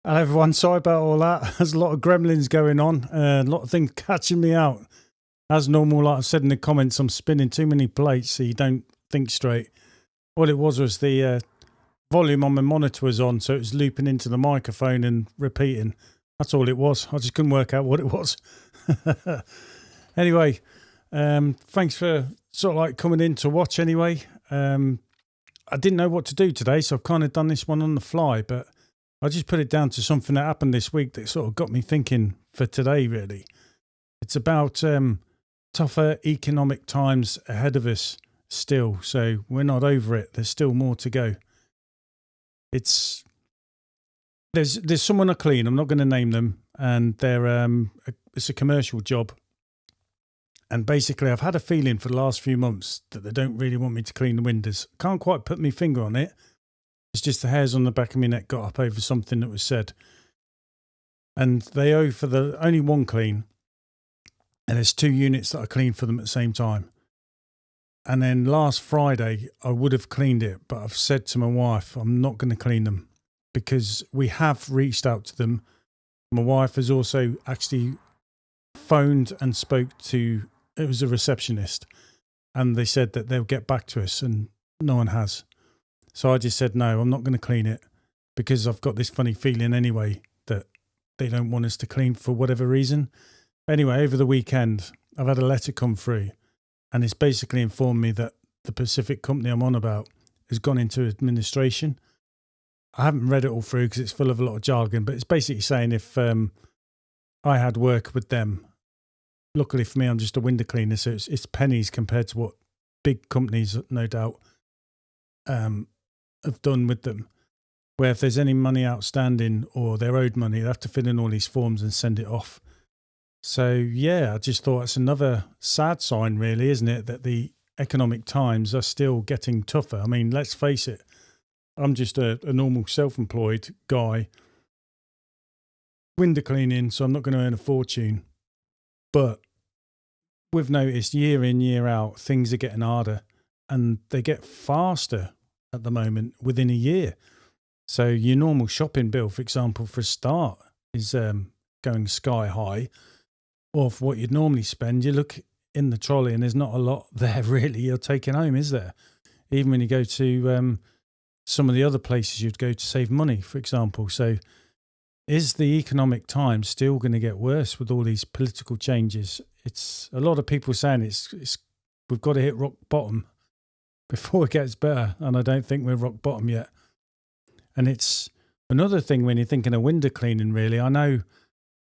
Hello everyone, sorry about all that. There's a lot of gremlins going on, a lot of things catching me out. As normal, like I've said in the comments, I'm spinning too many plates so you don't think straight. All it was the volume on my monitor was on, so it was looping into the microphone and repeating. That's all it was. I just couldn't work out what it was. Anyway, thanks for sort of like coming in to watch anyway. I didn't know what to do today, so I've kind of done this one on the fly, but I just put it down to something that happened this week that sort of got me thinking for today, really. It's about tougher economic times ahead of us still, so we're not over it. There's still more to go. There's someone I clean, I'm not going to name them, and it's a commercial job. And basically, I've had a feeling for the last few months that they don't really want me to clean the windows. Can't quite put my finger on it. It's just the hairs on the back of my neck got up over something that was said. And they owe for the only one clean. And there's 2 units that I clean for them at the same time. And then last Friday, I would have cleaned it, but I've said to my wife, I'm not going to clean them because we have reached out to them. My wife has also actually phoned and spoke to, it was a receptionist, and they said that they'll get back to us, and no one has. So I just said, no, I'm not going to clean it because I've got this funny feeling anyway that they don't want us to clean for whatever reason. Anyway, over the weekend, I've had a letter come through and it's basically informed me that the Pacific company I'm on about has gone into administration. I haven't read it all through because it's full of a lot of jargon, but it's basically saying if I had work with them, luckily for me, I'm just a window cleaner, so it's pennies compared to what big companies, no doubt, have done with them, where if there's any money outstanding or they're owed money, they have to fill in all these forms and send it off. So yeah, I just thought it's another sad sign really, isn't it, that the economic times are still getting tougher. I mean, let's face it, I'm just a normal self-employed guy, window cleaning, so I'm not going to earn a fortune, but we've noticed year in, year out, things are getting harder and they get faster at the moment within a year. So your normal shopping bill, for example, for a start, is going sky high. Or for what you'd normally spend, you look in the trolley and there's not a lot there really you're taking home, is there? Even when you go to some of the other places you'd go to save money, for example. So is the economic time still going to get worse with all these political changes? It's a lot of people saying it's we've got to hit rock bottom before it gets better, and I don't think we're rock bottom yet. And it's another thing when you're thinking of window cleaning, really. I know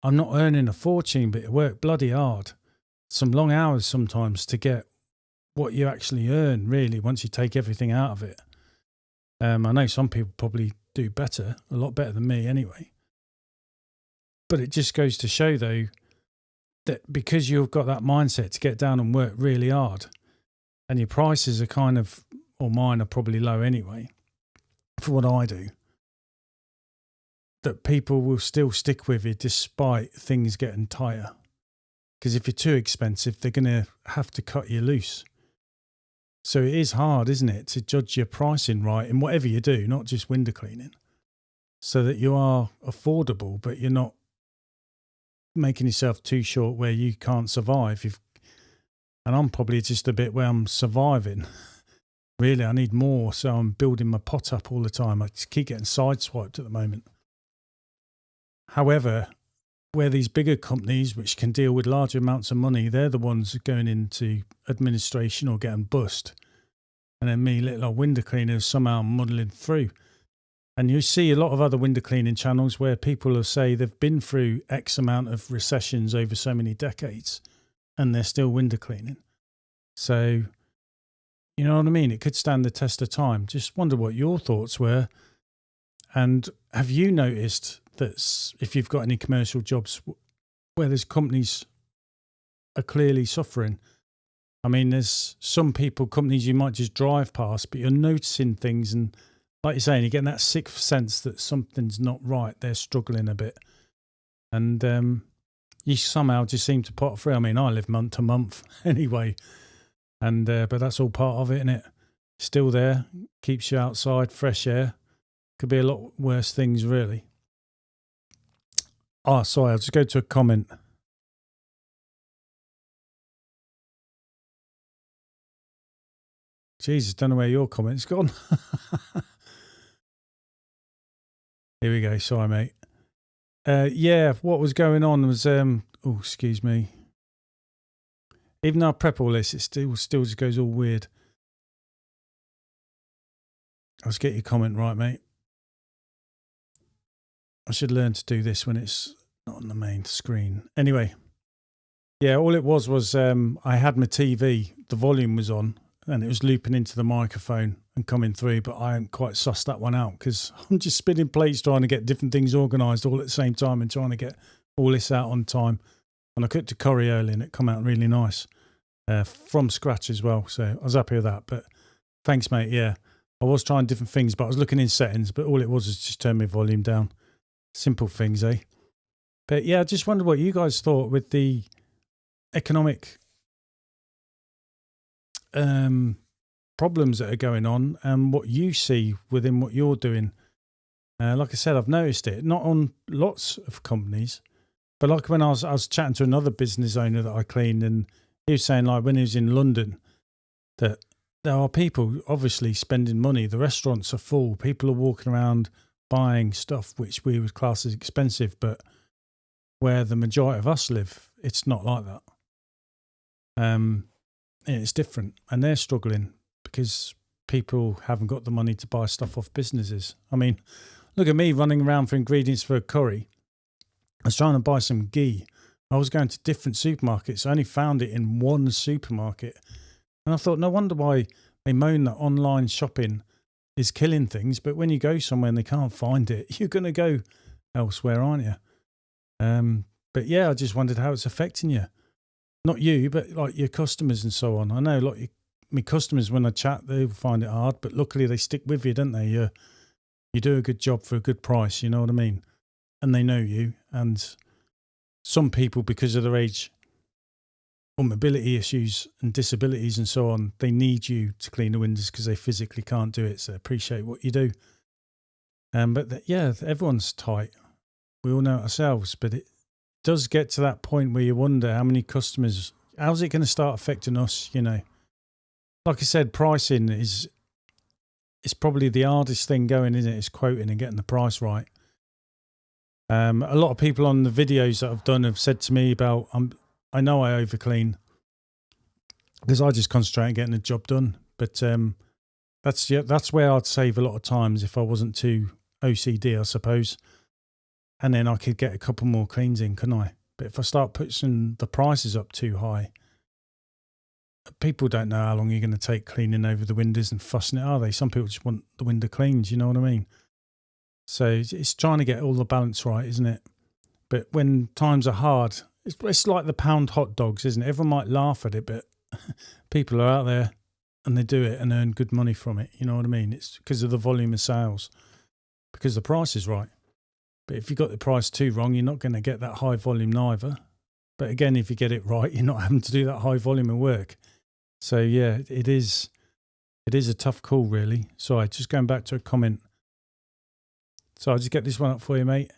I'm not earning a fortune, but you work bloody hard. Some long hours sometimes to get what you actually earn, really, once you take everything out of it. I know some people probably do better, a lot better than me anyway. But it just goes to show, though, that because you've got that mindset to get down and work really hard, and your prices are kind of, or mine are probably low anyway, for what I do, that people will still stick with you despite things getting tighter. Because if you're too expensive, they're going to have to cut you loose. So it is hard, isn't it, to judge your pricing right in whatever you do, not just window cleaning, so that you are affordable, but you're not making yourself too short where you can't survive. And I'm probably just a bit where I'm surviving. Really, I need more, so I'm building my pot up all the time. I just keep getting sideswiped at the moment. However, where these bigger companies, which can deal with large amounts of money, they're the ones going into administration or getting bust. And then me, little old window cleaner, somehow muddling through. And you see a lot of other window cleaning channels where people will say they've been through X amount of recessions over so many decades and they're still window cleaning. So, you know what I mean? It could stand the test of time. Just wonder what your thoughts were. And have you noticed that if you've got any commercial jobs where there's companies are clearly suffering? I mean, there's some companies you might just drive past, but you're noticing things, and like you're saying, you're getting that sixth sense that something's not right. They're struggling a bit. And you somehow just seem to pot through. I mean, I live month to month anyway. And but that's all part of it, isn't it? Still there, keeps you outside, fresh air. Could be a lot worse things, really. Oh, sorry, I'll just go to a comment. Jesus, don't know where your comment's gone. Here we go. Sorry, mate. Yeah, what was going on was oh, excuse me. Even though I prep all this, it still just goes all weird. Let's get your comment right, mate. I should learn to do this when it's not on the main screen. Anyway, yeah, all it was I had my TV, the volume was on, and it was looping into the microphone and coming through, but I hadn't quite sussed that one out because I'm just spinning plates trying to get different things organised all at the same time and trying to get all this out on time. And I cooked a curry early and it come out really nice from scratch as well. So I was happy with that. But thanks, mate. Yeah, I was trying different things, but I was looking in settings, but all it was just turn my volume down. Simple things, eh? But yeah, I just wondered what you guys thought with the economic problems that are going on and what you see within what you're doing. Like I said, I've noticed it, not on lots of companies, but like when I was chatting to another business owner that I cleaned, and he was saying, like, when he was in London, that there are people obviously spending money. The restaurants are full. People are walking around buying stuff which we would class as expensive, but where the majority of us live, it's not like that. It's different, and they're struggling because people haven't got the money to buy stuff off businesses. I mean, look at me running around for ingredients for a curry. I was trying to buy some ghee. I was going to different supermarkets. I only found it in one supermarket. And I thought, no wonder why they moan that online shopping is killing things. But when you go somewhere and they can't find it, you're going to go elsewhere, aren't you? But yeah, I just wondered how it's affecting you. Not you, but like your customers and so on. I know like my customers, when I chat, they find it hard, but luckily they stick with you, don't they? You do a good job for a good price, you know what I mean? And they know you. And some people, because of their age or mobility issues and disabilities and so on, they need you to clean the windows because they physically can't do it. So appreciate what you do. Yeah, everyone's tight. We all know it ourselves, but it does get to that point where you wonder how many customers, how's it going to start affecting us, you know? Like I said, pricing is probably the hardest thing going, isn't it? It's quoting and getting the price right. A lot of people on the videos that I've done have said to me about, I know I overclean because I just concentrate on getting the job done. But that's where I'd save a lot of times if I wasn't too OCD, I suppose. And then I could get a couple more cleans in, couldn't I? But if I start pushing the prices up too high, people don't know how long you're going to take cleaning over the windows and fussing it, are they? Some people just want the window cleaned, you know what I mean? So it's trying to get all the balance right, isn't it? But when times are hard, it's like the pound hot dogs, isn't it? Everyone might laugh at it, but people are out there and they do it and earn good money from it, you know what I mean? It's because of the volume of sales, because the price is right. But if you got the price too wrong, you're not going to get that high volume neither. But again, if you get it right, you're not having to do that high volume of work. So yeah, it is a tough call, really. Sorry, just going back to a comment. So I'll just get this one up for you, mate.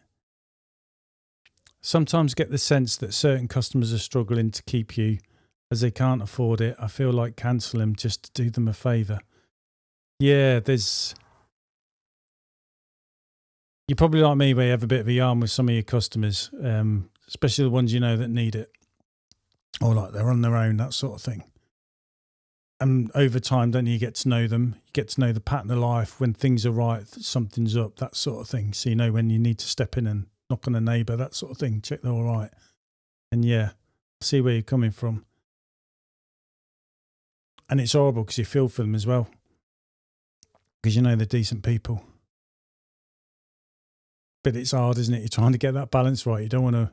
Sometimes get the sense that certain customers are struggling to keep you as they can't afford it. I feel like cancel them just to do them a favour. Yeah, you're probably like me where you have a bit of a yarn with some of your customers, especially the ones you know that need it. Or like they're on their own, that sort of thing. And over time, don't you get to know them? You get to know the pattern of life, when things are right, something's up, that sort of thing. So you know when you need to step in and knock on a neighbour, that sort of thing, check they're all right. And yeah, see where you're coming from. And it's horrible because you feel for them as well, because you know they're decent people. But it's hard, isn't it? You're trying to get that balance right. You don't want to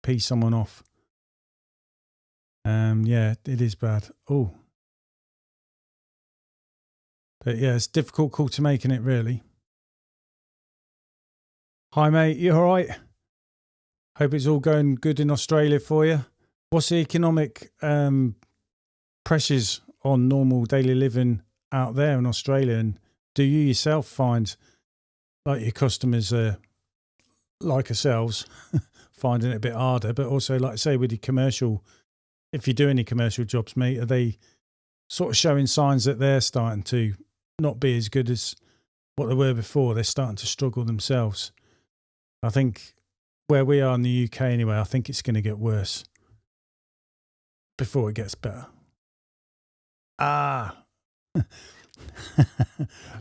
pee someone off. Yeah, it is bad. Oh. But yeah, it's a difficult call to make, isn't it, really? Hi, mate. You all right? Hope it's all going good in Australia for you. What's the economic pressures on normal daily living out there in Australia? And do you yourself find like your customers are like ourselves, finding it a bit harder. But also, like I say, with the commercial, if you do any commercial jobs, mate, are they sort of showing signs that they're starting to not be as good as what they were before? They're starting to struggle themselves. I think where we are in the UK anyway, I think it's going to get worse before it gets better.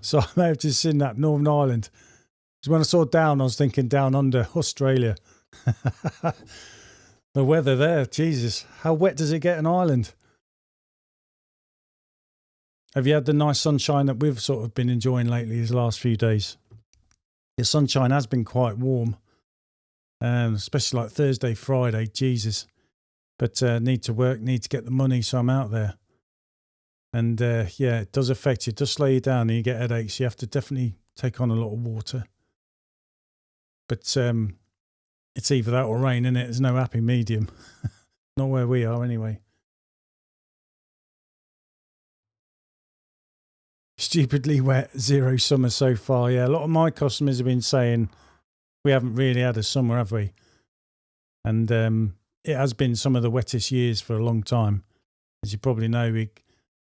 So I may have just seen that Northern Ireland. Because when I saw down, I was thinking down under Australia. The weather there, Jesus, how wet does it get in Ireland? Have you had the nice sunshine that we've sort of been enjoying lately these last few days? The sunshine has been quite warm, especially like Thursday, Friday, Jesus. But need to work, need to get the money, so I'm out there. And yeah, it does affect you. It does slow you down and you get headaches. You have to definitely take on a lot of water. But it's either that or rain, isn't it? There's no happy medium. Not where we are anyway. Stupidly wet, zero summer so far. Yeah, a lot of my customers have been saying we haven't really had a summer, have we? And it has been some of the wettest years for a long time. As you probably know,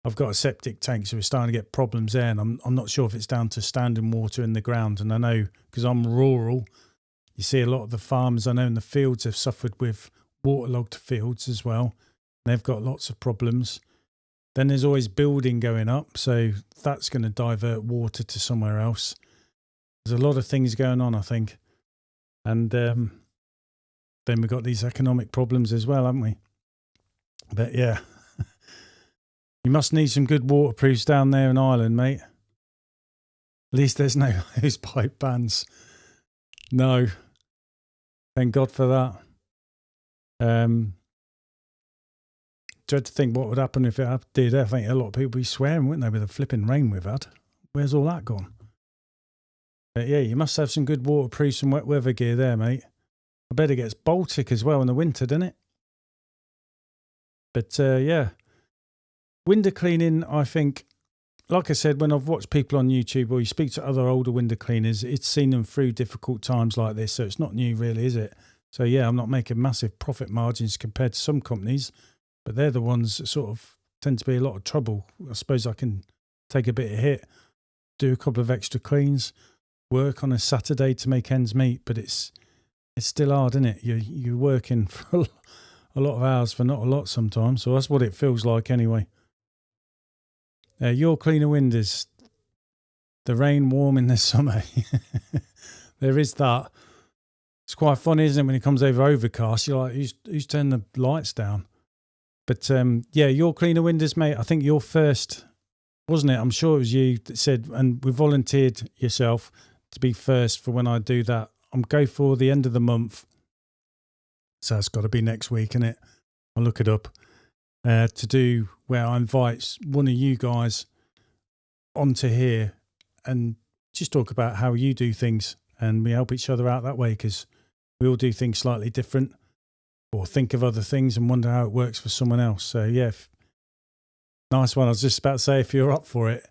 I've got a septic tank, so we're starting to get problems there. And I'm not sure if it's down to standing water in the ground. And I know, because I'm rural, you see a lot of the farmers I know in the fields have suffered with waterlogged fields as well. They've got lots of problems. Then there's always building going up, so that's going to divert water to somewhere else. There's a lot of things going on, I think. And then we've got these economic problems as well, haven't we? But yeah, you must need some good waterproofs down there in Ireland, mate. At least there's no hose pipe bans. No. Thank God for that. Dread to think what would happen if it did. I think a lot of people would be swearing, wouldn't they, with the flipping rain we've had. Where's all that gone? But yeah, you must have some good waterproofs and wet weather gear there, mate. I bet it gets Baltic as well in the winter, doesn't it? But yeah, window cleaning, I think, like I said, when I've watched people on YouTube or you speak to other older window cleaners, it's seen them through difficult times like this. So it's not new really, is it? So yeah, I'm not making massive profit margins compared to some companies, but they're the ones that sort of tend to be a lot of trouble. I suppose I can take a bit of hit, do a couple of extra cleans, work on a Saturday to make ends meet, but it's still hard, isn't it? You're working for a lot of hours for not a lot sometimes. So that's what it feels like anyway. Your cleaner windows, the rain warm in the summer. There is that. It's quite funny, isn't it, when it comes over overcast? You're like, who's turned the lights down? But yeah, your cleaner windows, mate. I think you're first, wasn't it? I'm sure it was you that said, and we volunteered yourself to be first for when I do that. I'm go for the end of the month. So it's got to be next week, isn't it? I'll look it up. To do where I invite one of you guys onto here and just talk about how you do things, and we help each other out that way because we all do things slightly different or think of other things and wonder how it works for someone else. So yeah, nice one. I was just about to say, if you're up for it,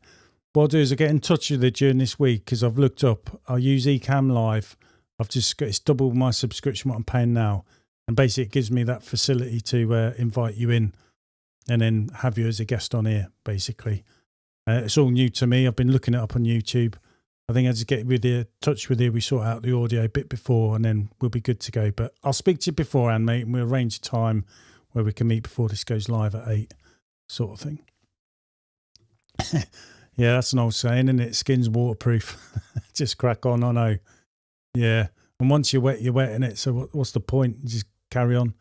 what I'll do is I'll get in touch with you during this week because I've looked up, I'll use Ecamm Live. I've just got, it's double my subscription what I'm paying now, and basically it gives me that facility to invite you in and then have you as a guest on here, basically. It's all new to me. I've been looking it up on YouTube. I think I just get with you, touch with you. We sort out the audio a bit before and then we'll be good to go. But I'll speak to you beforehand, mate, and we'll arrange a time where we can meet before this goes live at 8, sort of thing. Yeah, that's an old saying, isn't it? Skin's waterproof. Just crack on, I know. Yeah. And once you're wet, innit? So what's the point? Just carry on.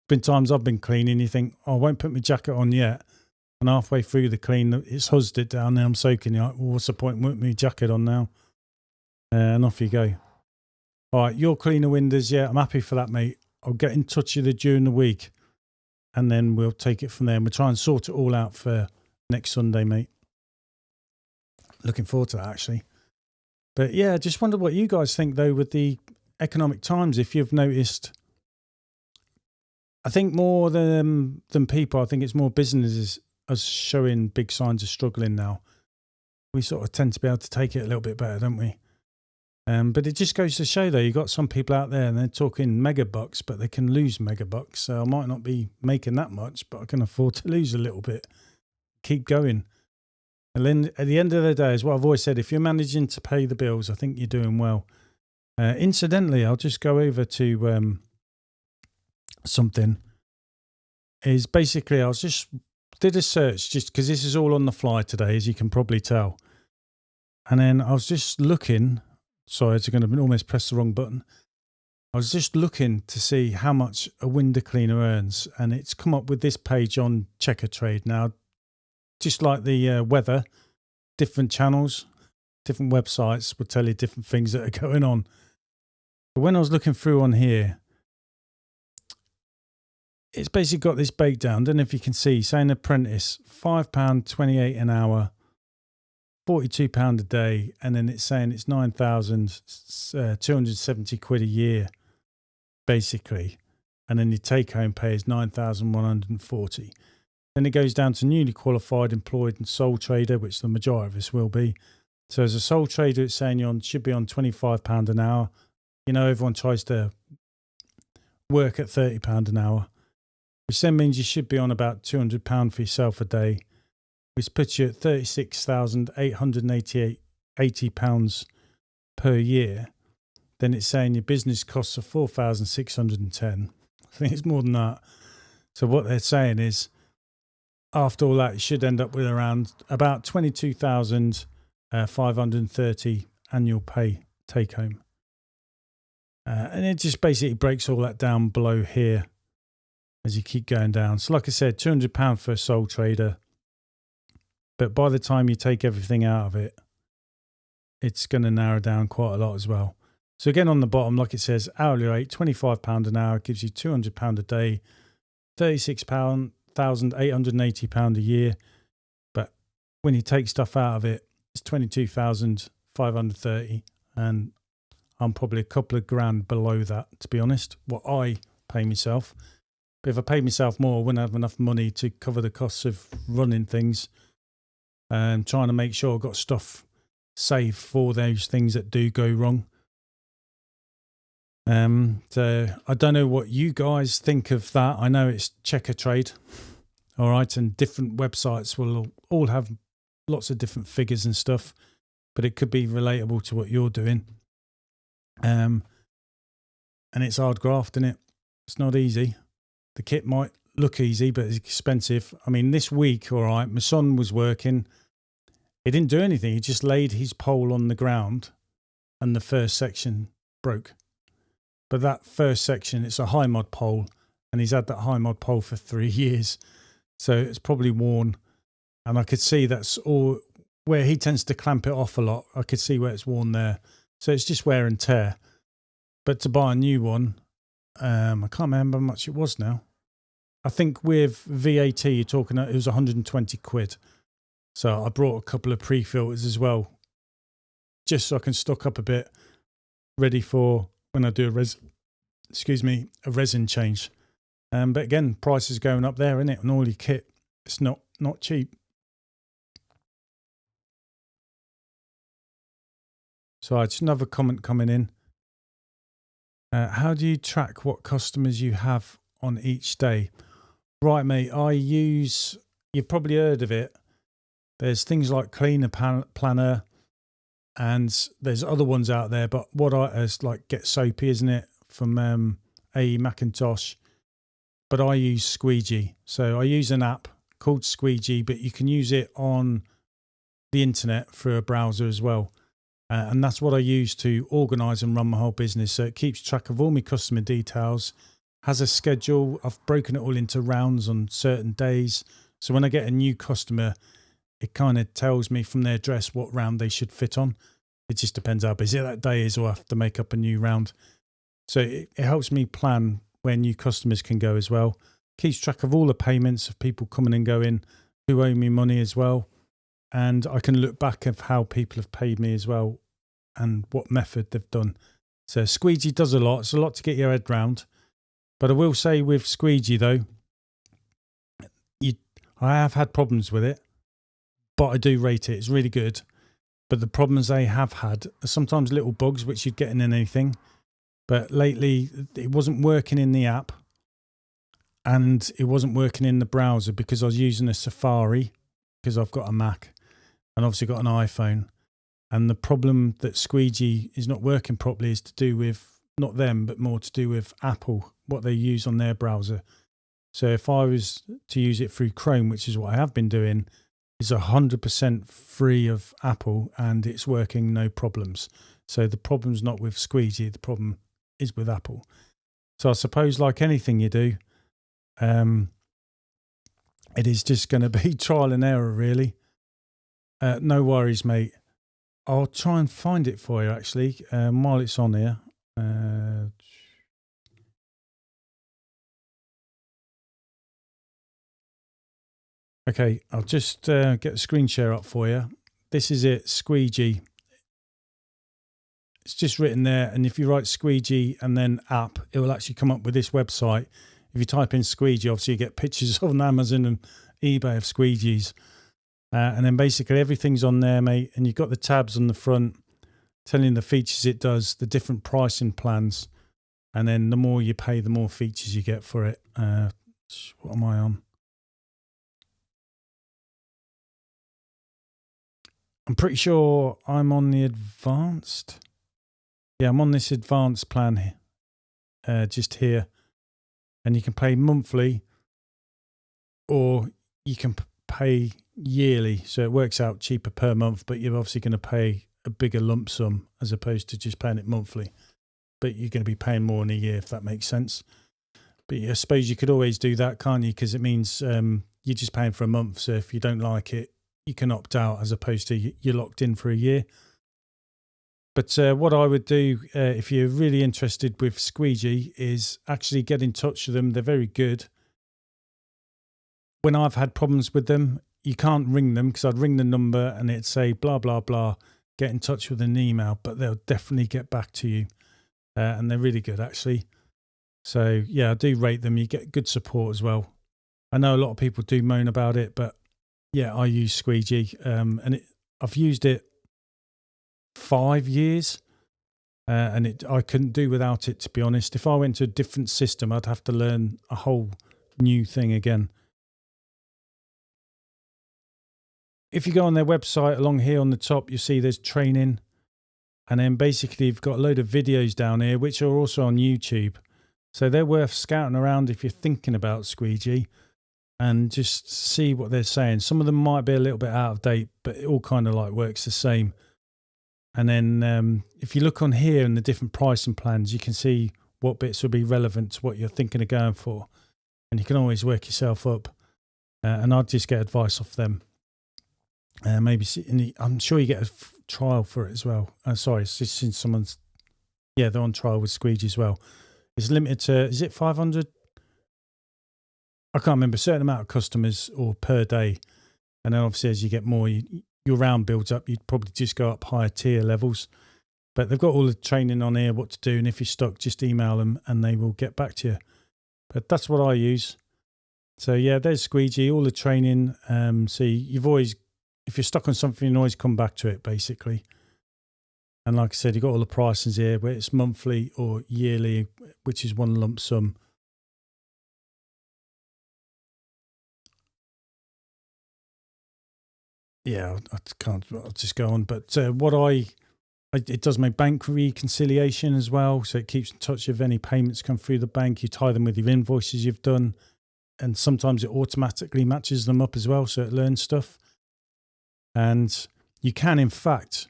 Been times I've been cleaning, you think, oh, I won't put my jacket on yet. And halfway through the clean, it's huzzed it down there. I'm soaking. You're like, well, what's the point? Put my jacket on now. And off you go. All right, your cleaner windows. Yeah, I'm happy for that, mate. I'll get in touch with you during the week and then we'll take it from there. And we'll try and sort it all out for next Sunday, mate. Looking forward to that, actually. But yeah, I just wonder what you guys think, though, with the economic times, if you've noticed. I think more than people, I think it's more businesses are showing big signs of struggling now. We sort of tend to be able to take it a little bit better, don't we? But it just goes to show, though, you've got some people out there and they're talking mega bucks, but they can lose mega bucks. So I might not be making that much, but I can afford to lose a little bit. Keep going. And then at the end of the day, is what I've always said, if you're managing to pay the bills, I think you're doing well. Incidentally, I'll just go over to something. Is basically, I was just did a search just because this is all on the fly today, as you can probably tell. And then I was just looking. Sorry, I'm going to almost press the wrong button. I was just looking to see how much a window cleaner earns, and it's come up with this page on Checkatrade. Now, just like the weather, different channels, different websites will tell you different things that are going on. But when I was looking through on here, it's basically got this breakdown. I don't know if you can see, saying apprentice, £5.28 an hour, £42 a day, and then it's saying it's 9,270 quid a year, basically. And then your take-home pay is 9,140. Then it goes down to newly qualified, employed, and sole trader, which the majority of us will be. So as a sole trader, it's saying you should be on £25 an hour. You know, everyone tries to work at £30 an hour, which then means you should be on about £200 for yourself a day, which puts you at £36,880 per year. Then it's saying your business costs are £4,610. I think it's more than that. So what they're saying is, after all that, you should end up with around about 22,530 annual pay take home. And it just basically breaks all that down below here as you keep going down. So like I said, £200 for a sole trader. But by the time you take everything out of it, it's going to narrow down quite a lot as well. So again, on the bottom, like it says, hourly rate, £25 an hour, gives you £200 a day, £36,880 a year. But when you take stuff out of it, it's 22,530, and I'm probably a couple of grand below that, to be honest, what I pay myself. But if I paid myself more, I wouldn't have enough money to cover the costs of running things and trying to make sure I've got stuff saved for those things that do go wrong. So I don't know what you guys think of that. I know it's Checkatrade, all right, and different websites will all have lots of different figures and stuff, but it could be relatable to what you're doing. And it's hard graft, isn't it? It's not easy. The kit might look easy, but it's expensive. I mean, this week, all right, my son was working. He didn't do anything. He just laid his pole on the ground and the first section broke. But that first section, it's a high mod pole, and he's had that high mod pole for 3 years. So it's probably worn. And I could see that's all where he tends to clamp it off a lot. I could see where it's worn there. So it's just wear and tear. But to buy a new one, I can't remember how much it was now. I think with VAT, you're talking, it was 120 quid. So I brought a couple of pre-filters as well, just so I can stock up a bit, ready for when I do a resin change. But again, price is going up there, isn't it? And all your kit, it's not cheap. So just another comment coming in. How do you track what customers you have on each day? Right, mate, you've probably heard of it. There's things like Cleaner Planner, and there's other ones out there, but it's like Get Soapy, isn't it? From AE Macintosh. But I use Squeegee. So I use an app called Squeegee, but you can use it on the internet through a browser as well. And that's what I use to organise and run my whole business. So it keeps track of all my customer details, has a schedule. I've broken it all into rounds on certain days. So when I get a new customer, it kind of tells me from their address what round they should fit on. It just depends how busy that day is, or I have to make up a new round. So it helps me plan where new customers can go as well. Keeps track of all the payments of people coming and going who owe me money as well. And I can look back at how people have paid me as well and what method they've done. So Squeegee does a lot. It's a lot to get your head round. But I will say with Squeegee, though, I have had problems with it, but I do rate it. It's really good. But the problems they have had are sometimes little bugs which you'd get in anything. But lately, it wasn't working in the app and it wasn't working in the browser because I was using a Safari because I've got a Mac and obviously got an iPhone. And the problem that Squeegee is not working properly is to do with not them, but more to do with Apple, what they use on their browser. So if I was to use it through Chrome, which is what I have been doing, it's 100% free of Apple and it's working no problems. So the problem's not with Squeegee, the problem is with Apple. So I suppose like anything you do, it is just going to be trial and error, really. No worries, mate. I'll try and find it for you, actually, while it's on here. Okay, I'll just get the screen share up for you. This is it, Squeegee. It's just written there, and if you write Squeegee and then app, it will actually come up with this website. If you type in Squeegee, obviously you get pictures on Amazon and eBay of Squeegees. And then basically everything's on there, mate, and you've got the tabs on the front telling the features it does, the different pricing plans, and then the more you pay, the more features you get for it. What am I on? I'm pretty sure I'm on the advanced. Yeah, I'm on this advanced plan here, just here. And you can pay monthly or you can pay yearly. So it works out cheaper per month, but you're obviously going to pay a bigger lump sum as opposed to just paying it monthly. But you're going to be paying more in a year, if that makes sense. But I suppose you could always do that, can't you? Because it means you're just paying for a month. So if you don't like it, you can opt out as opposed to you're locked in for a year. But what I would do if you're really interested with Squeegee is actually get in touch with them. They're very good. When I've had problems with them, you can't ring them because I'd ring the number and it'd say blah, blah, blah, get in touch with an email, but they'll definitely get back to you. And they're really good, actually. So, yeah, I do rate them. You get good support as well. I know a lot of people do moan about it, but yeah, I use Squeegee and I've used it 5 years and I couldn't do without it, to be honest. If I went to a different system, I'd have to learn a whole new thing again. If you go on their website along here on the top, you see there's training. And then basically you've got a load of videos down here, which are also on YouTube. So they're worth scouting around if you're thinking about Squeegee and just see what they're saying. Some of them might be a little bit out of date, but it all kind of like works the same. And then if you look on here in the different pricing plans, you can see what bits will be relevant to what you're thinking of going for. And you can always work yourself up. And I'd just get advice off them. Maybe I'm sure you get a trial for it as well. Sorry, it's just since someone's, yeah, they're on trial with Squeegee as well. It's limited to, is it 500? I can't remember, a certain amount of customers or per day. And then obviously as you get more, your round builds up, you'd probably just go up higher tier levels. But they've got all the training on here, what to do. And if you're stuck, just email them and they will get back to you. But that's what I use. So yeah, there's Squeegee, all the training. So you've always, if you're stuck on something, you can always come back to it, basically. And like I said, you've got all the prices here, where it's monthly or yearly, which is one lump sum. Yeah, I'll just go on. But it does my bank reconciliation as well. So it keeps in touch if any payments come through the bank. You tie them with your invoices you've done. And sometimes it automatically matches them up as well. So it learns stuff. And you can, in fact,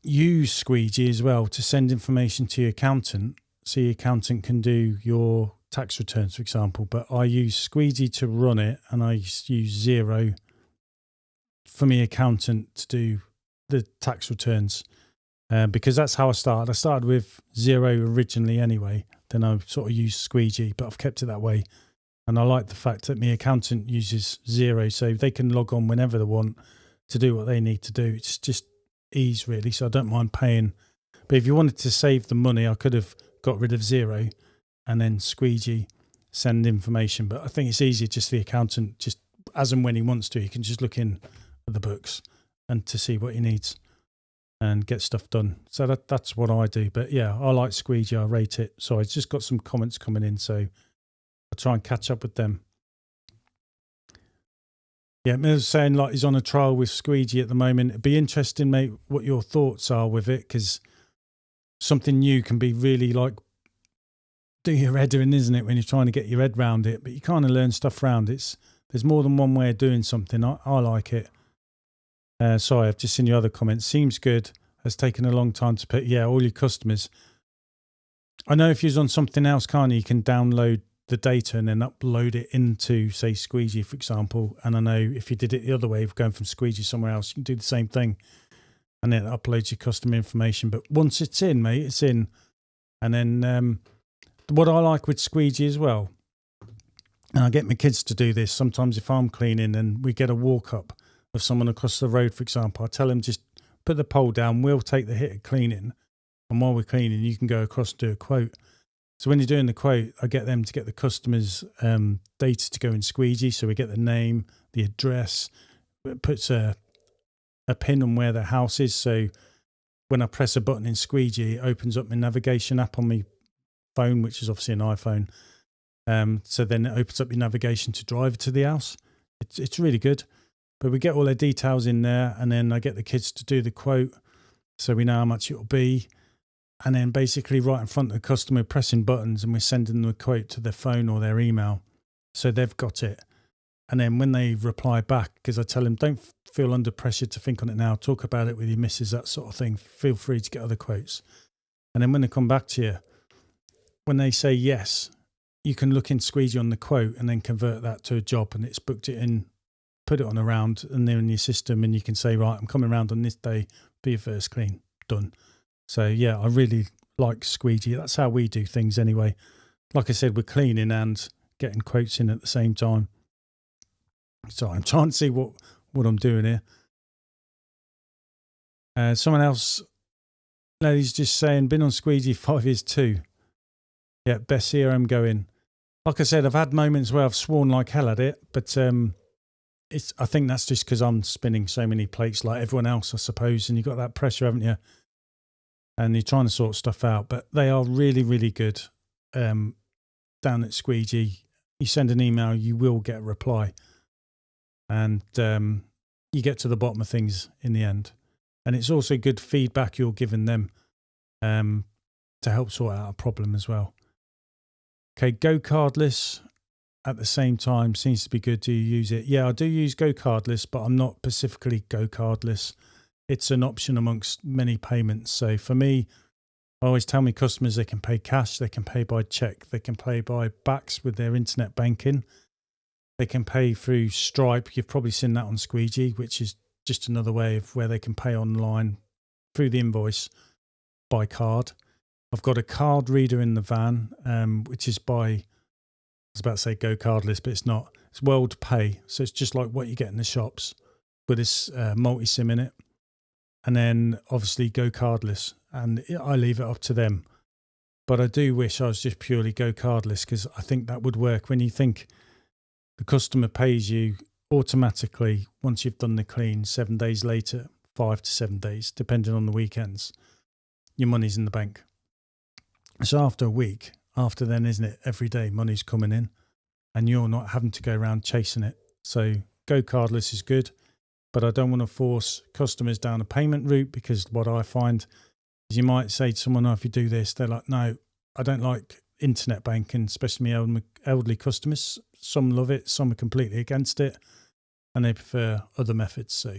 use Squeegee as well to send information to your accountant. So your accountant can do your tax returns, for example. But I use Squeegee to run it, and I use Xero for my accountant to do the tax returns. Because that's how I started. I started with Xero originally anyway. Then I sort of used Squeegee, but I've kept it that way. And I like the fact that my accountant uses Xero, so they can log on whenever they want to do what they need to do. It's just ease, really, so I don't mind paying. But if you wanted to save the money, I could have got rid of Xero and then Squeegee send information. But I think it's easier just for the accountant, just as and when he wants to. He can just look in of the books and to see what he needs and get stuff done. So that's what I do. But yeah, I like Squeegee. I rate it. So I just got some comments coming in, so I'll try and catch up with them. Yeah, Mill's saying like he's on a trial with Squeegee at the moment. It'd be interesting, mate, what your thoughts are with it, because something new can be really like do your head in, isn't it, when you're trying to get your head round it? But you kind of learn stuff around it. There's more than one way of doing something. I like it. Sorry, I've just seen your other comments. Seems good. Has taken a long time to put. Yeah, all your customers. I know if you're on something else, can't you? You can download the data and then upload it into, say, Squeegee, for example. And I know if you did it the other way, of going from Squeegee somewhere else, you can do the same thing. And then it uploads your customer information. But once it's in, mate, it's in. And then what I like with Squeegee as well, and I get my kids to do this, sometimes if I'm cleaning and we get a walk up of someone across the road, for example, I tell them just put the pole down, we'll take the hit of cleaning. And while we're cleaning, you can go across and do a quote. So when you're doing the quote, I get them to get the customer's data to go in Squeegee. So we get the name, the address, it puts a pin on where their house is. So when I press a button in Squeegee, it opens up my navigation app on my phone, which is obviously an iPhone. So then it opens up your navigation to drive to the house. It's really good. But we get all their details in there, and then I get the kids to do the quote so we know how much it'll be. And then basically right in front of the customer, pressing buttons, and we're sending them a quote to their phone or their email. So they've got it. And then when they reply back, because I tell them, don't feel under pressure to think on it now, talk about it with your missus, that sort of thing. Feel free to get other quotes. And then when they come back to you, when they say yes, you can look in Squeegee on the quote and then convert that to a job, and it's booked it in, put it on a round, and they're in your system, and you can say, right, I'm coming around on this day, be your first clean, done. So yeah, I really like Squeegee. That's how we do things anyway. Like I said, we're cleaning and getting quotes in at the same time. So I'm trying to see what I'm doing here. Someone else, lady's just saying, been on Squeegee 5 years too. Yeah, best CRM going. Like I said, I've had moments where I've sworn like hell at it, but I think that's just because I'm spinning so many plates like everyone else, I suppose, and you've got that pressure, haven't you? And you're trying to sort stuff out, but they are really, really good. Down at Squeegee, you send an email, you will get a reply, and you get to the bottom of things in the end. And it's also good feedback you're giving them to help sort out a problem as well. Okay, Go Cardless at the same time seems to be good. Do you use it? Yeah, I do use Go Cardless, but I'm not specifically Go Cardless. It's an option amongst many payments. So for me, I always tell my customers they can pay cash, they can pay by check, they can pay by backs with their internet banking, they can pay through Stripe. You've probably seen that on Squeegee, which is just another way of where they can pay online through the invoice by card. I've got a card reader in the van, which is by, I was about to say Go Cardless, but it's not. It's World Pay. So it's just like what you get in the shops with this multi-SIM in it. And then obviously Go Cardless, and I leave it up to them. But I do wish I was just purely Go Cardless, because I think that would work. When you think the customer pays you automatically once you've done the clean, 7 days later, 5 to 7 days, depending on the weekends, your money's in the bank. So after a week, after then, isn't it, every day money's coming in and you're not having to go around chasing it. So Go Cardless is good, but I don't want to force customers down a payment route, because what I find is you might say to someone, oh, if you do this, they're like, no, I don't like internet banking, especially my elderly customers. Some love it, some are completely against it, and they prefer other methods. So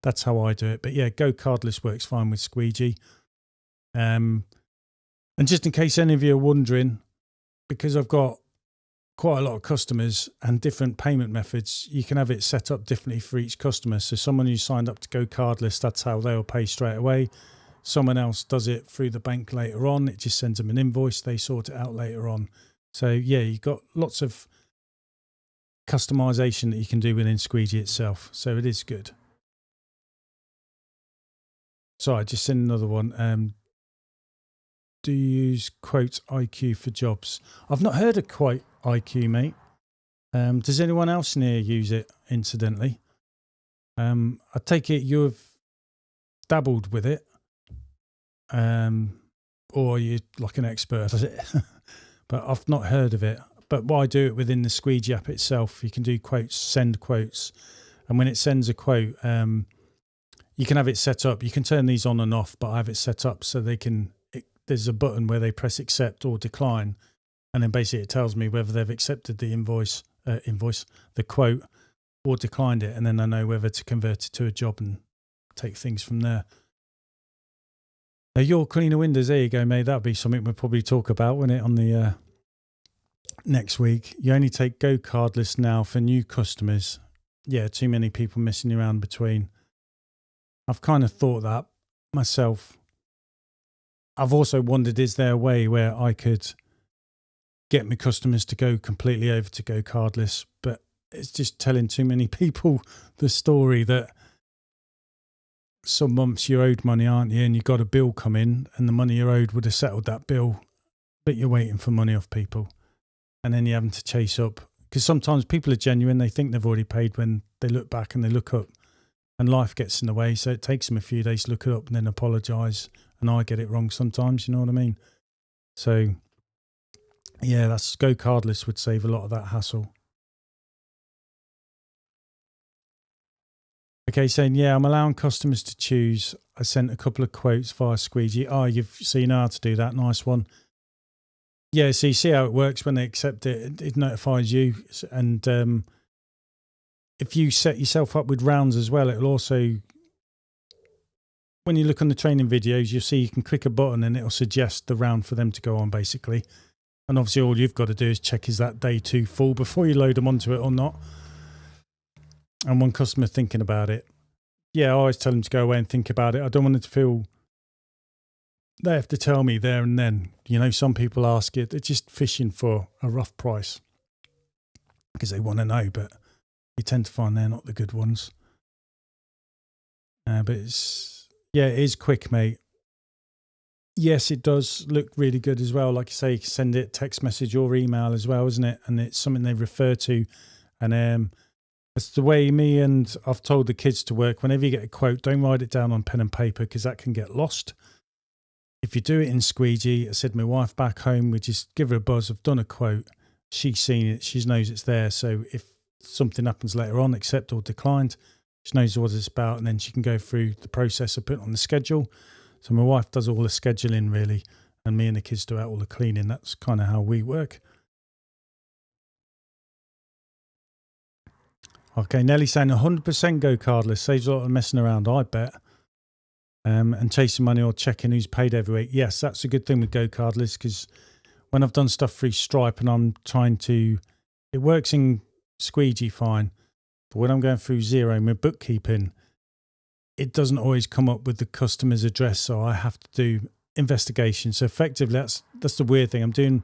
that's how I do it. But yeah, Go Cardless works fine with Squeegee. And just in case any of you are wondering, because I've got quite a lot of customers and different payment methods, you can have it set up differently for each customer. So someone who signed up to Go Cardless, that's how they'll pay straight away. Someone else does it through the bank later on. It just sends them an invoice. They sort it out later on. So yeah, you've got lots of customization that you can do within Squeegee itself. So it is good. So I just sent another one. Do you use Quote IQ for jobs? I've not heard of Quote IQ, mate. Does anyone else near use it, incidentally? I take it you've dabbled with it, or you're like an expert at it, but I've not heard of it. But why do it within the Squeegee app itself? You can do quotes, send quotes, and when it sends a quote, you can have it set up. You can turn these on and off, but I have it set up so they can. There's a button where they press accept or decline, and then basically it tells me whether they've accepted the the quote, or declined it, and then I know whether to convert it to a job and take things from there. Now, your cleaner windows, there you go, mate. That'll be something we'll probably talk about, won't it, on the next week. You only take Go Cardless now for new customers. Yeah, too many people messing around between. I've kind of thought that myself. I've also wondered, is there a way where I could get my customers to go completely over to Go Cardless? But it's just telling too many people the story that some months you're owed money, aren't you? And you got a bill come in, and the money you're owed would have settled that bill, but you're waiting for money off people. And then you're having to chase up. Because sometimes people are genuine. They think they've already paid when they look back and they look up. And life gets in the way, so it takes them a few days to look it up and then apologise. And I get it wrong sometimes, you know what I mean? So, yeah, that's Go Cardless would save a lot of that hassle. Okay, saying, yeah, I'm allowing customers to choose. I sent a couple of quotes via Squeegee. Oh, so you know how to do that. Nice one. Yeah, so you see how it works when they accept it. It notifies you. And if you set yourself up with rounds as well, it'll also, when you look on the training videos, you'll see you can click a button and it'll suggest the round for them to go on, basically. And obviously all you've got to do is check, is that day 2 full before you load them onto it or not. And one customer thinking about it, yeah, I always tell them to go away and think about it. I don't want them to feel they have to tell me there and then. You know, some people ask it, they're just fishing for a rough price because they want to know, but you tend to find they're not the good ones. But it is quick, mate. Yes, it does look really good as well. Like you say, you can send it text message or email as well, isn't it? And it's something they refer to. And it's the way I've told the kids to work. Whenever you get a quote, don't write it down on pen and paper because that can get lost. If you do it in Squeegee, I said my wife back home, we just give her a buzz. I've done a quote. She's seen it. She knows it's there. So if something happens later on, accept or declined, she knows what it's about. And then she can go through the process of putting on the schedule. So my wife does all the scheduling really. And me and the kids do out all the cleaning. That's kind of how we work. Okay, Nelly saying 100% Go Cardless. Saves a lot of messing around, I bet. And chasing money or checking who's paid every week. Yes, that's a good thing with Go Cardless because when I've done stuff through Stripe and I'm trying to, it works in Squeegee fine, but when I'm going through Xero, my bookkeeping, it doesn't always come up with the customer's address, so I have to do investigation. So effectively, that's the weird thing. I'm doing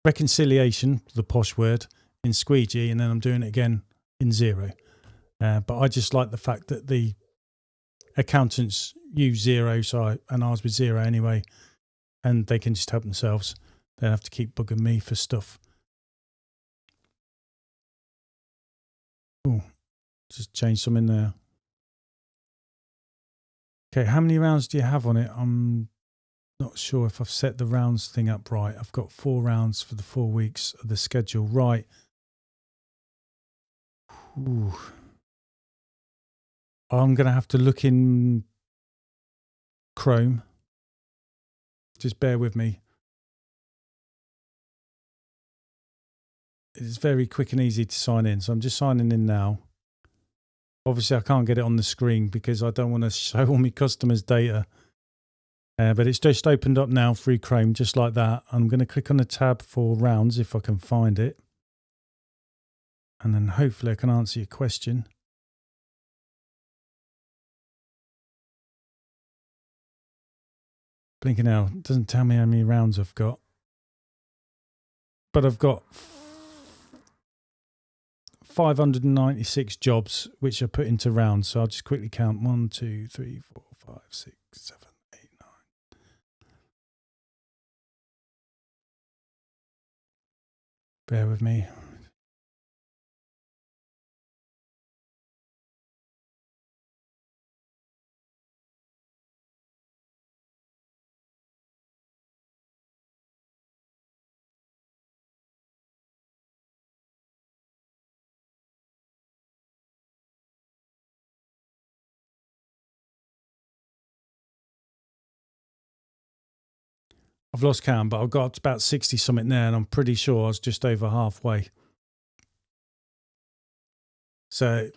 reconciliation, the posh word, in Squeegee, and then I'm doing it again in Xero. But I just like the fact that the accountants use Xero, and ours with Xero anyway, and they can just help themselves. They don't have to keep bugging me for stuff. Oh, just change some in there. Okay, how many rounds do you have on it? I'm not sure if I've set the rounds thing up right. I've got 4 rounds for the 4 weeks of the schedule. Right. Ooh. I'm going to have to look in Chrome. Just bear with me. It's very quick and easy to sign in. So I'm just signing in now. Obviously, I can't get it on the screen because I don't want to show all my customers' data. But it's just opened up now through Chrome, just like that. I'm going to click on the tab for rounds if I can find it. And then hopefully I can answer your question. Blinking out. It doesn't tell me how many rounds I've got. But I've got 596 jobs which are put into rounds. So I'll just quickly count. 1, 2, 3, 4, 5, 6, 7, 8, 9. Bear with me. I've lost count, but I've got up to about 60 something there, and I'm pretty sure I was just over halfway. So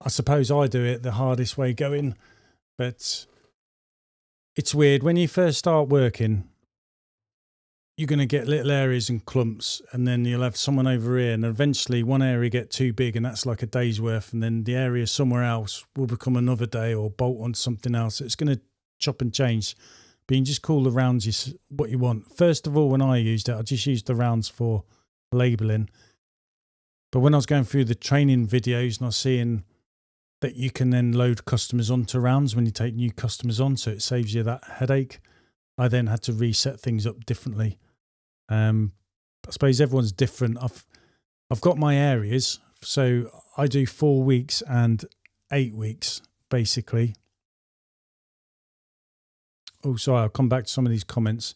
I suppose I do it the hardest way going, but it's weird. When you first start working, you're going to get little areas and clumps, and then you'll have someone over here, and eventually one area get too big, and that's like a day's worth, and then the area somewhere else will become another day or bolt on something else. It's going to chop and change, but you can just call the rounds what you want. First of all, when I used it, I just used the rounds for labelling. But when I was going through the training videos and I was seeing that you can then load customers onto rounds when you take new customers on, so it saves you that headache, I then had to reset things up differently. I suppose everyone's different. I've got my areas, so I do 4 weeks and 8 weeks basically. Oh, sorry, I'll come back to some of these comments.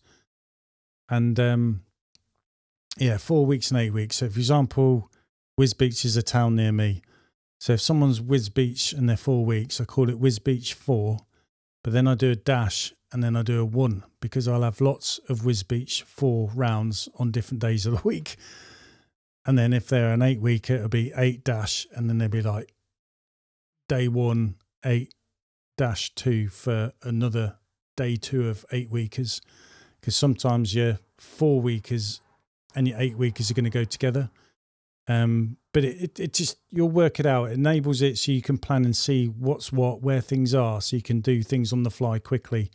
And 4 weeks and 8 weeks. So, for example, Wisbech is a town near me. So if someone's Wisbech and they're 4 weeks, I call it Wisbech 4, but then I do a dash and then I do a 1, because I'll have lots of Wisbech 4 rounds on different days of the week. And then if they're an 8 weeker, it'll be 8 dash, and then they'll be like day 1, 8 dash 2 for another day 2 of 8 weekers. Because sometimes your 4 weekers and your 8 weekers are going to go together. But it just, you'll work it out. It enables it so you can plan and see what's what, where things are, so you can do things on the fly quickly.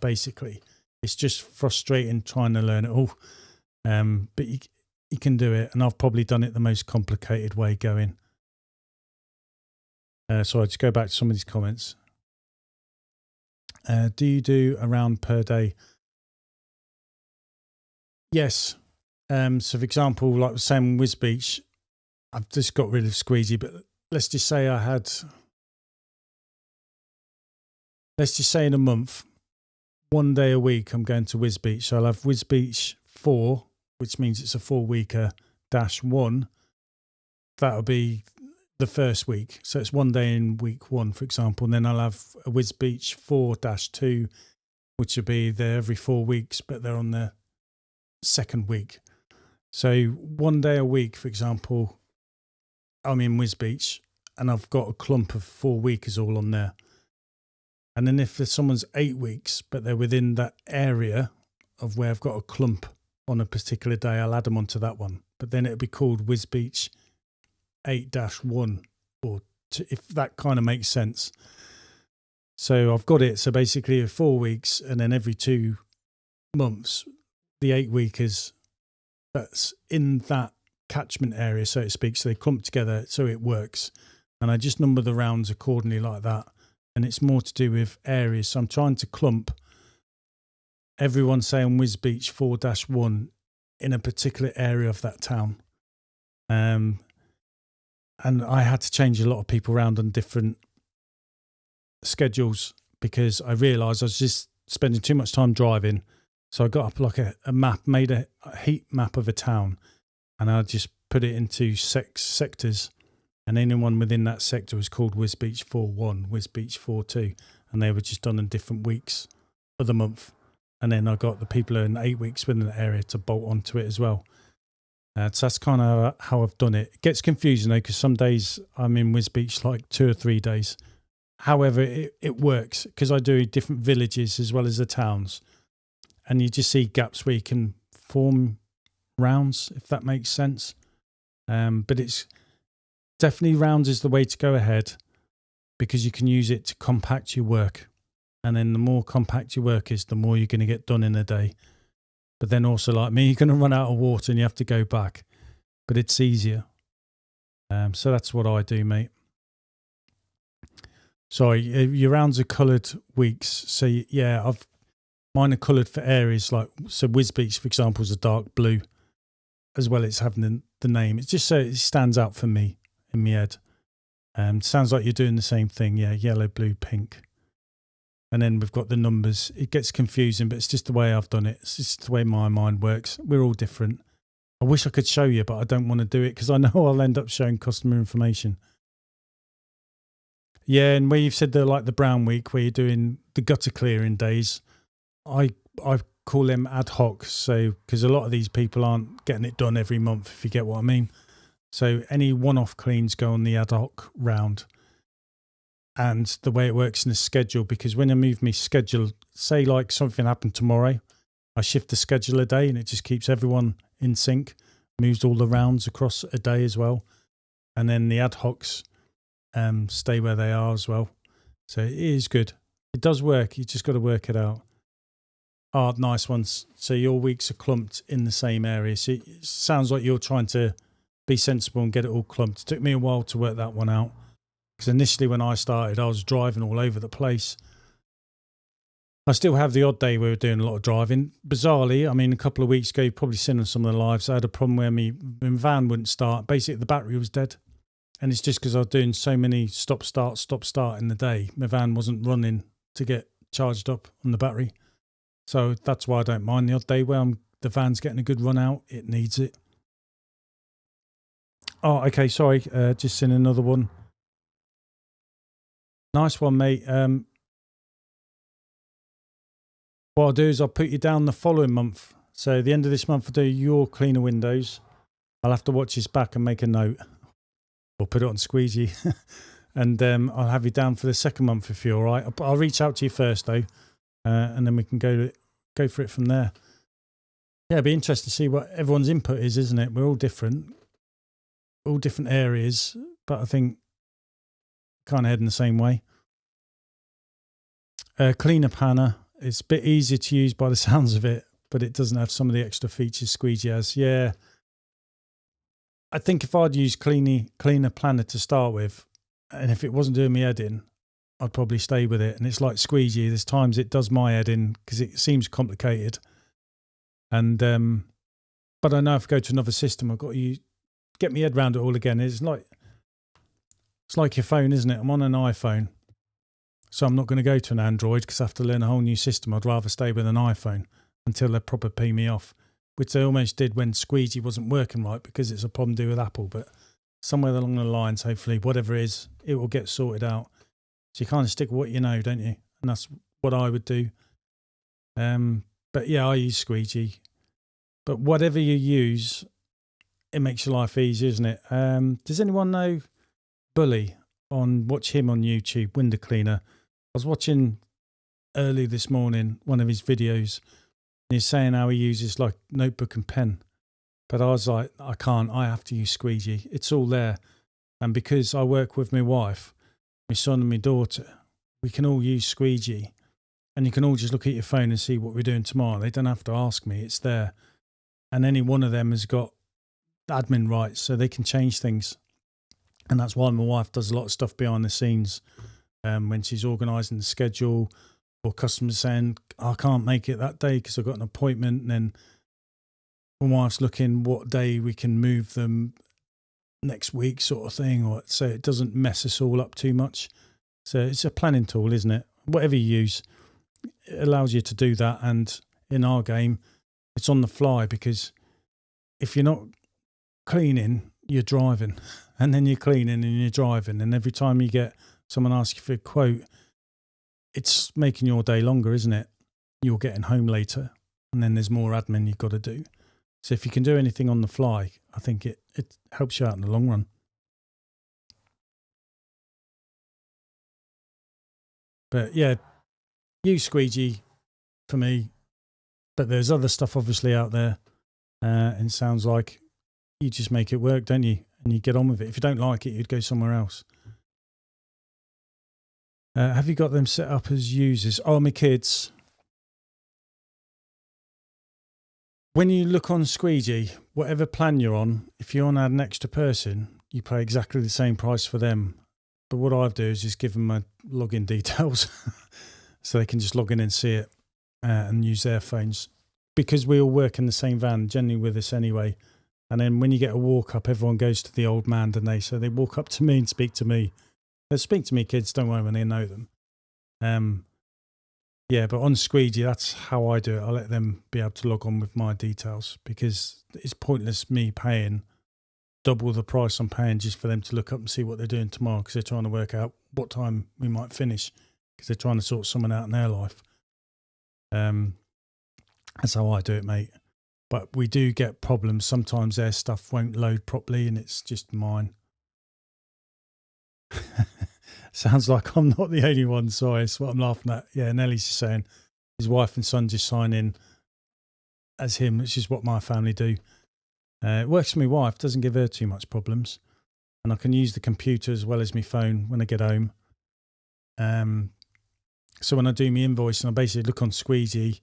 Basically, it's just frustrating trying to learn it all. But you can do it, and I've probably done it the most complicated way going. So I'll just go back to some of these comments. Do you do a round per day? Yes. So for example, like the same Wisbech, I've just got rid of Squeezy, but let's just say let's just say in a month, 1 day a week, I'm going to Wisbech. So I'll have Wisbech 4, which means it's a 4 weeker dash 1. That'll be the first week. So it's 1 day in week 1, for example. And then I'll have a Wisbech 4 dash 2, which will be there every 4 weeks, but they're on the second week. So 1 day a week, for example, I'm in Wisbech and I've got a clump of 4 weekers all on there. And then if there's someone's 8 weeks, but they're within that area of where I've got a clump on a particular day, I'll add them onto that one. But then it'll be called Wisbech 8-1, or if that kind of makes sense. So I've got it. So basically 4 weeks, and then every 2 months, the 8 weekers that's in that catchment area, so to speak. So they clump together, so it works. And I just number the rounds accordingly like that. And it's more to do with areas. So I'm trying to clump everyone saying Wisbech 4-1 in a particular area of that town. And I had to change a lot of people around on different schedules because I realised I was just spending too much time driving. So I got up like a map, made a heat map of a town, and I just put it into sectors. And anyone within that sector was called Wisbech 4-1, Wisbech 4-2, and they were just done in different weeks of the month. And then I got the people in 8 weeks within the area to bolt onto it as well. So that's kind of how I've done it. It gets confusing though, because some days I'm in Wisbech like 2 or 3 days. However, it works because I do different villages as well as the towns. And you just see gaps where you can form rounds, if that makes sense. But it's definitely rounds is the way to go ahead because you can use it to compact your work. And then the more compact your work is, the more you're going to get done in a day. But then also like me, you're going to run out of water and you have to go back. But it's easier. So that's what I do, mate. Sorry, your rounds are coloured weeks. So yeah, mine are coloured for areas like, so Wisbech, for example, is a dark blue, as well as having the name. It's just so it stands out for me in my head. Sounds like you're doing the same thing. Yeah, yellow, blue, pink. And then we've got the numbers. It gets confusing, but it's just the way I've done it. It's just the way my mind works. We're all different. I wish I could show you, but I don't want to do it because I know I'll end up showing customer information. Yeah, and where you've said the brown week where you're doing the gutter clearing days, I I call them ad hoc. So, because a lot of these people aren't getting it done every month, if you get what I mean. So any one-off cleans go on the ad hoc round. And the way it works in the schedule, because when I move my schedule, say like something happened tomorrow, I shift the schedule a day and it just keeps everyone in sync, moves all the rounds across a day as well. And then the ad hocs stay where they are as well. So it is good. It does work. You just got to work it out. Oh, nice ones. So your weeks are clumped in the same area. So it sounds like you're trying to be sensible and get it all clumped. It took me a while to work that one out. Because initially when I started, I was driving all over the place. I still have the odd day where we're doing a lot of driving. Bizarrely, I mean, a couple of weeks ago, you've probably seen on some of the lives, I had a problem where my van wouldn't start. Basically, the battery was dead. And it's just because I was doing so many stop, start in the day. My van wasn't running to get charged up on the battery. So that's why I don't mind the odd day where the van's getting a good run out. It needs it. Oh, okay, sorry. Just seen another one. Nice one, mate. What I'll do is I'll put you down the following month. So at the end of this month, I'll do your cleaner windows. I'll have to watch this back and make a note. Or put it on squeegee. And I'll have you down for the second month if you're all right. I'll reach out to you first, though. And then we can go for it from there. Yeah, it'd be interesting to see what everyone's input is, isn't it? We're all different. All different areas. But I think kind of head in the same way. Cleaner Panner. It's a bit easier to use by the sounds of it, but it doesn't have some of the extra features Squeegee has. Yeah. I think if I'd use Cleaner Planner to start with, and if it wasn't doing me head in, I'd probably stay with it. And it's like Squeegee. There's times it does my head in because it seems complicated. And but I know if I go to another system, I've got to get my head around it all again. It's like your phone, isn't it? I'm on an iPhone. So I'm not going to go to an Android because I have to learn a whole new system. I'd rather stay with an iPhone until they proper pay me off, which they almost did when Squeegee wasn't working right because it's a problem to do with Apple. But somewhere along the lines, hopefully, whatever it is, it will get sorted out. So you kind of stick with what you know, don't you? And that's what I would do. But yeah, I use Squeegee. But whatever you use, it makes your life easier, isn't it? Does anyone know Bully? Watch him on YouTube, Window Cleaner. I was watching early this morning one of his videos. And he's saying how he uses like notebook and pen. But I was like, I can't. I have to use Squeegee. It's all there. And because I work with my wife, my son and my daughter, we can all use Squeegee. And you can all just look at your phone and see what we're doing tomorrow. They don't have to ask me. It's there. And any one of them has got admin rights, so they can change things. And that's why my wife does a lot of stuff behind the scenes when she's organising the schedule, or customers saying, I can't make it that day because I've got an appointment. And then my wife's looking what day we can move them next week sort of thing, or so it doesn't mess us all up too much. So it's a planning tool, isn't it? Whatever you use, it allows you to do that. And in our game, it's on the fly, because if you're not cleaning, you're driving, and then you're cleaning and you're driving. And every time you get someone ask you for a quote, it's making your day longer, isn't it? You're getting home later, and then there's more admin you've got to do. So if you can do anything on the fly, I think it helps you out in the long run. But yeah, use Squeegee for me. But there's other stuff obviously out there. And it sounds like you just make it work, don't you? And you get on with it. If you don't like it, you'd go somewhere else. Have you got them set up as users? Oh, my kids. When you look on Squeegee, whatever plan you're on, if you want to add an extra person, you pay exactly the same price for them. But what I do is just give them my login details so they can just log in and see it and use their phones. Because we all work in the same van, generally with us anyway. And then when you get a walk up, everyone goes to the old man, don't they? So they walk up to me and speak to me. They speak to me, kids, don't worry when they know them. Yeah, but on Squeegee, that's how I do it. I let them be able to log on with my details, because it's pointless me paying double the price I'm paying just for them to look up and see what they're doing tomorrow, because they're trying to work out what time we might finish, because they're trying to sort someone out in their life. That's how I do it, mate. But we do get problems. Sometimes their stuff won't load properly and it's just mine. Sounds like I'm not the only one. Sorry, that's what I'm laughing at. Yeah, Nellie's just saying his wife and son just sign in as him, which is what my family do. It works for my wife, doesn't give her too much problems. And I can use the computer as well as my phone when I get home. So when I do my invoice, and I basically look on Squeegee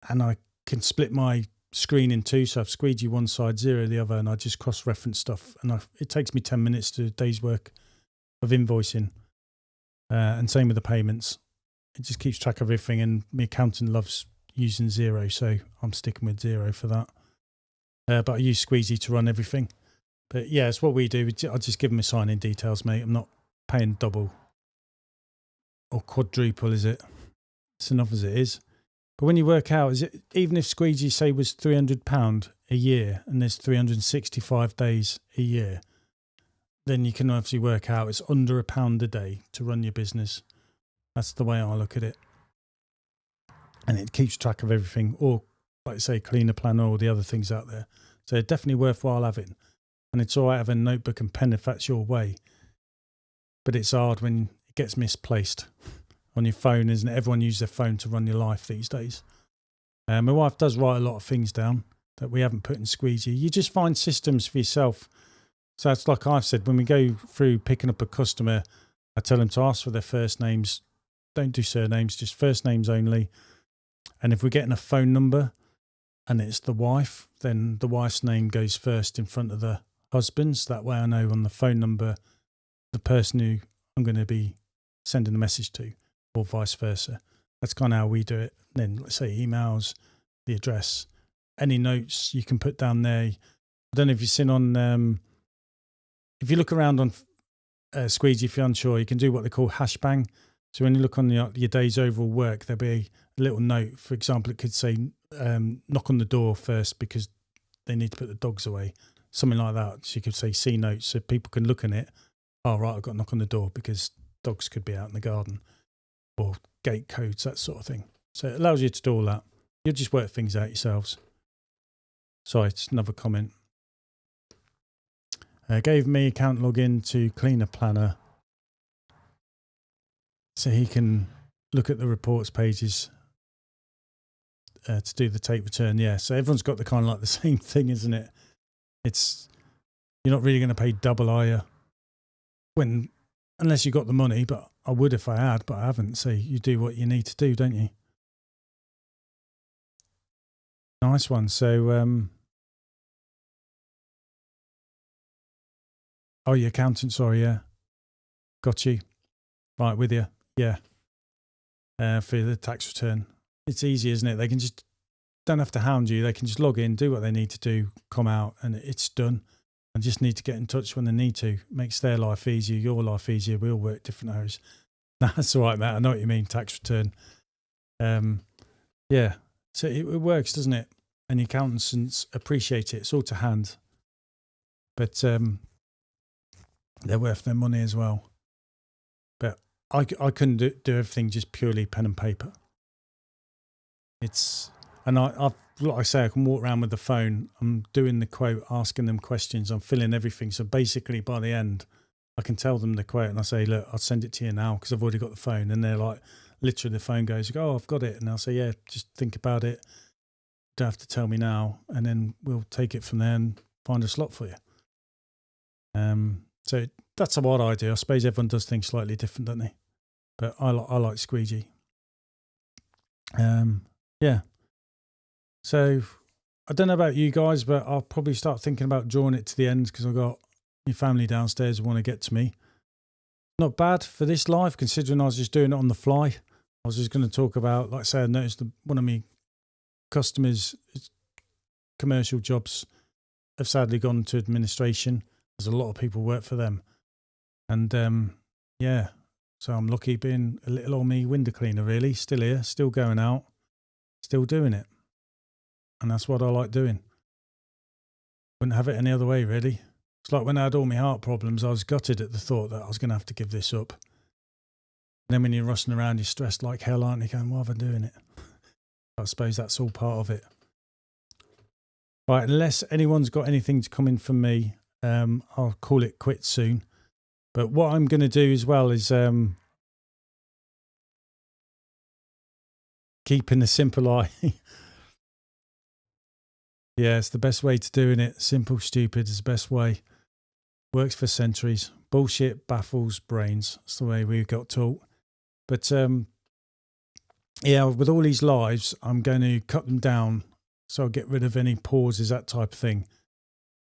and I can split my screen in two. So I have Squeegee one side, Xero the other, and I just cross-reference stuff. And it takes me 10 minutes to do a day's work of invoicing. And same with the payments. It just keeps track of everything. And my accountant loves using Xero, so I'm sticking with Xero for that. But I use Squeegee to run everything. But yeah, it's what we do. I just give them my sign-in details, mate. I'm not paying double or quadruple, is it? It's enough as it is. But when you work out, is it even if Squeegee say was £300 a year and there's 365 days a year, then you can obviously work out it's under £1 a day to run your business. That's the way I look at it. And it keeps track of everything, or like I say, Cleaner Planner, or the other things out there. So it's definitely worthwhile having. And it's all right having a notebook and pen if that's your way. But it's hard when it gets misplaced on your phone, isn't it? Everyone uses their phone to run your life these days. My wife does write a lot of things down that we haven't put in Squeegee. You just find systems for yourself. So it's like I've said, when we go through picking up a customer, I tell them to ask for their first names. Don't do surnames, just first names only. And if we're getting a phone number and it's the wife, then the wife's name goes first in front of the husband's. That way I know on the phone number the person who I'm going to be sending a message to, or vice versa. That's kind of how we do it. Then let's say emails, the address, any notes you can put down there. I don't know if you've seen on, if you look around on Squeegee, if you're unsure, you can do what they call hashbang. So when you look on your day's overall work, there'll be a little note. For example, it could say, knock on the door first because they need to put the dogs away. Something like that. So you could say see notes so people can look in it. Oh, right, I've got to knock on the door because dogs could be out in the garden, or gate codes, that sort of thing. So it allows you to do all that. You'll just work things out yourselves. Sorry, it's another comment. Gave me account login to Cleaner Planner so he can look at the reports pages to do the take return. Yeah, so everyone's got the kind of like the same thing, isn't it? You're not really going to pay double, are you? Unless you got the money, but I would if I had, but I haven't. So you do what you need to do, don't you? Nice one. So, oh, your accountant, sorry, yeah. Got you. Right, with you. Yeah. For the tax return. It's easy, isn't it? They can just, don't have to hound you. They can just log in, do what they need to do, come out, and it's done. And just need to get in touch when they need to. Makes their life easier, your life easier. We all work different hours. That's all right, Matt. I know what you mean, tax return. Yeah. So it works, doesn't it? And the accountants appreciate it. It's all to hand. But they're worth their money as well. But I couldn't do everything just purely pen and paper. And I've, like I say, I can walk around with the phone. I'm doing the quote, asking them questions. I'm filling everything. So basically, by the end, I can tell them the quote and I say, look, I'll send it to you now because I've already got the phone. And they're like, literally, the phone goes, oh, I've got it. And I'll say, yeah, just think about it. You don't have to tell me now. And then we'll take it from there and find a slot for you. So that's what I do. I suppose everyone does things slightly different, don't they? But I like Squeegee. Yeah. So I don't know about you guys, but I'll probably start thinking about drawing it to the end because I've got my family downstairs who want to get to me. Not bad for this live, considering I was just doing it on the fly. I was just going to talk about, like I say, I noticed one of my customers' commercial jobs have sadly gone to administration. There's a lot of people work for them. And yeah, so I'm lucky being a little old me window cleaner, really. Still here, still going out, still doing it. And that's what I like doing. Wouldn't have it any other way, really. It's like when I had all my heart problems, I was gutted at the thought that I was going to have to give this up. And then when you're rushing around, you're stressed like hell, aren't you? Going, why am I doing it? I suppose that's all part of it. Right, unless anyone's got anything to come in from me, I'll call it quits soon. But what I'm going to do as well is keeping the simple eye. Yeah, it's the best way to doing it. Simple, stupid is the best way. Works for centuries. Bullshit baffles brains. That's the way we got taught. But yeah, with all these lives, I'm going to cut them down. So I'll get rid of any pauses, that type of thing.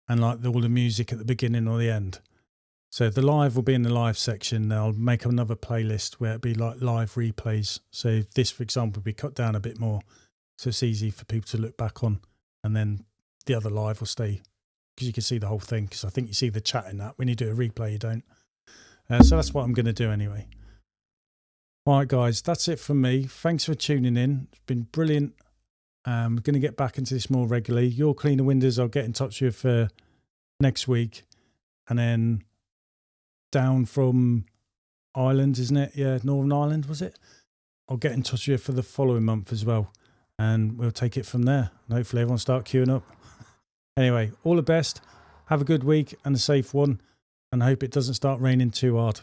And like all the music at the beginning or the end. So the live will be in the live section. I'll make another playlist where it'll be like live replays. So this, for example, will be cut down a bit more. So it's easy for people to look back on. And then the other live will stay because you can see the whole thing. Because I think you see the chat in that. When you do a replay, you don't. So that's what I'm going to do anyway. All right, guys, that's it from me. Thanks for tuning in. It's been brilliant. I'm going to get back into this more regularly. Your Cleaner Windows, I'll get in touch with you for next week. And then down from Ireland, isn't it? Yeah, Northern Ireland, was it? I'll get in touch with you for the following month as well. And we'll take it from there. And hopefully everyone start queuing up. Anyway, all the best. Have a good week and a safe one. And I hope it doesn't start raining too hard.